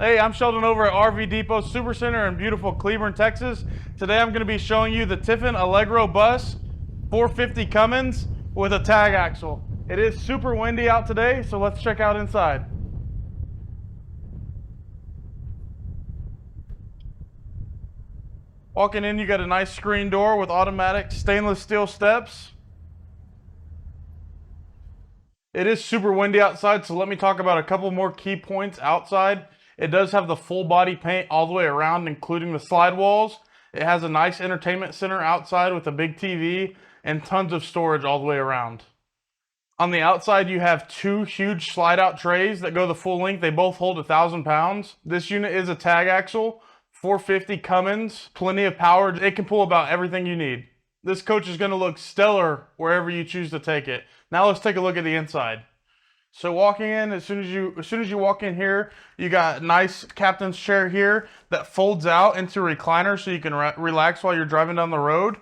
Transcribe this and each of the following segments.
Hey, I'm Sheldon over at RV Depot Supercenter in beautiful Cleburne, Texas. Today I'm going to be showing you the Tiffin Allegro Bus 450 Cummins with a tag axle. It is super windy out today, so let's check out inside. Walking in, you got a nice screen door with automatic stainless steel steps. It is super windy outside, so let me talk about a couple more key points outside. It does have the full body paint all the way around, including the slide walls. It has a nice entertainment center outside with a big TV and tons of storage all the way around. On the outside, you have two huge slide out trays that go the full length. They both hold 1,000 pounds. This unit is a tag axle, 450 Cummins, plenty of power. It can pull about everything you need. This coach is going to look stellar wherever you choose to take it. Now let's take a look at the inside. So walking in, as soon as you walk in here, you got a nice captain's chair here that folds out into a recliner so you can relax while you're driving down the road.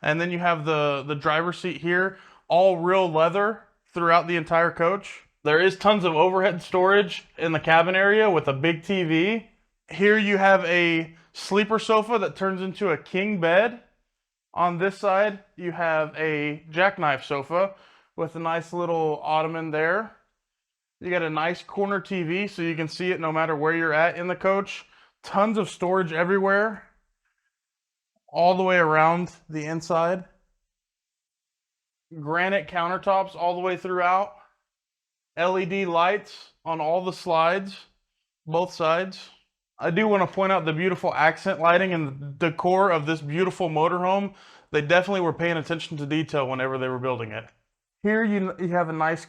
And then you have the driver's seat here, all real leather throughout the entire coach. There is tons of overhead storage in the cabin area with a big TV. Here you have a sleeper sofa that turns into a king bed. On this side, you have a jackknife sofa with a nice little ottoman there. You got a nice corner TV so you can see it no matter where you're at in the coach. Tons of storage everywhere, all the way around the inside. Granite countertops all the way throughout. LED lights on all the slides, both sides. I do want to point out the beautiful accent lighting and the decor of this beautiful motorhome. They definitely were paying attention to detail whenever they were building it. Here you have a nice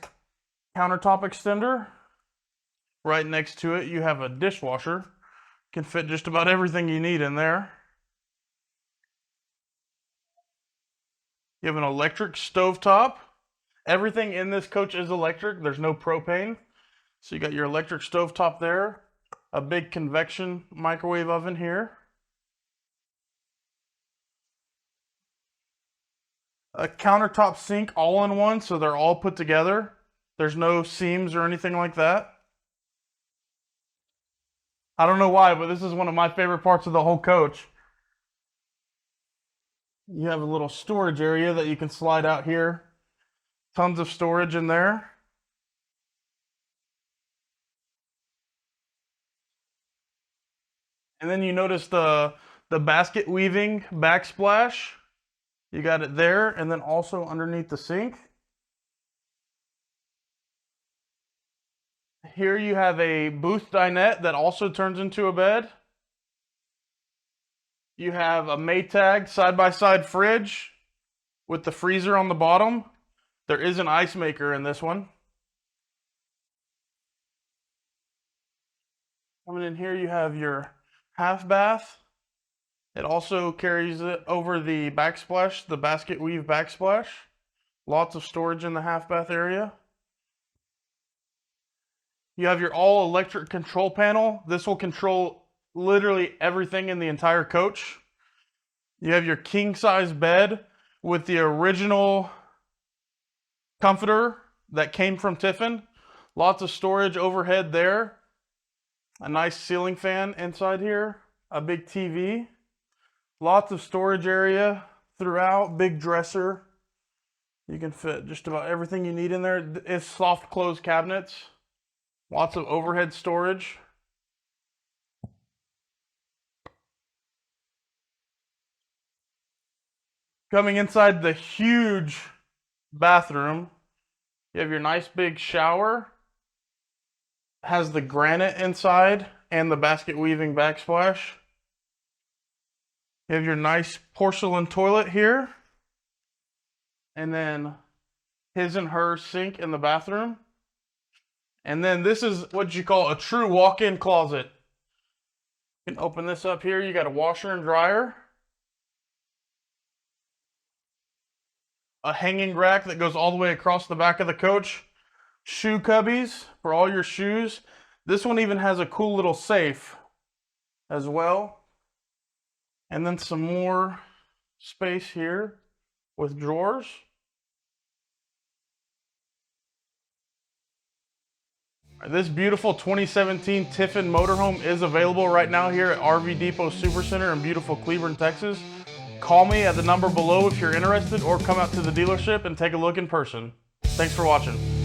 countertop extender. Right next to it you have a dishwasher. Can fit just about everything you need in there. You have an electric stovetop. Everything in this coach is electric. There's no propane. So you got your electric stovetop there. A big convection microwave oven here. A countertop sink all in one, so they're all put together. There's no seams or anything like that. I don't know why, but this is one of my favorite parts of the whole coach. You have a little storage area that you can slide out here. Tons of storage in there. And then you notice the basket weaving backsplash. You got it there, and then also underneath the sink. Here you have a booth dinette that also turns into a bed. You have a Maytag side-by-side fridge with the freezer on the bottom. There is an ice maker in this one. Coming in here, you have your half bath. It also carries it over the backsplash, the basket weave backsplash. Lots of storage in the half bath area. You have your all electric control panel. This will control literally everything in the entire coach. You have your king size bed with the original comforter that came from Tiffin. Lots of storage overhead there. A nice ceiling fan inside here. A big TV. Lots of storage area throughout. Big dresser. You can fit just about everything you need in there. It's soft close cabinets. Lots of overhead storage. Coming inside the huge bathroom, you have your nice big shower. Has the granite inside and the basket weaving backsplash. You have your nice porcelain toilet here. And then his and her sink in the bathroom. And then this is what you call a true walk-in closet. You can open this up here. You got a washer and dryer. A hanging rack that goes all the way across the back of the coach. Shoe cubbies for all your shoes. This one even has a cool little safe as well. And then some more space here with drawers. This beautiful 2017 Tiffin motorhome is available right now here at RV Depot Supercenter in beautiful Cleburne, Texas. Call me at the number below if you're interested, or come out to the dealership and take a look in person. Thanks for watching.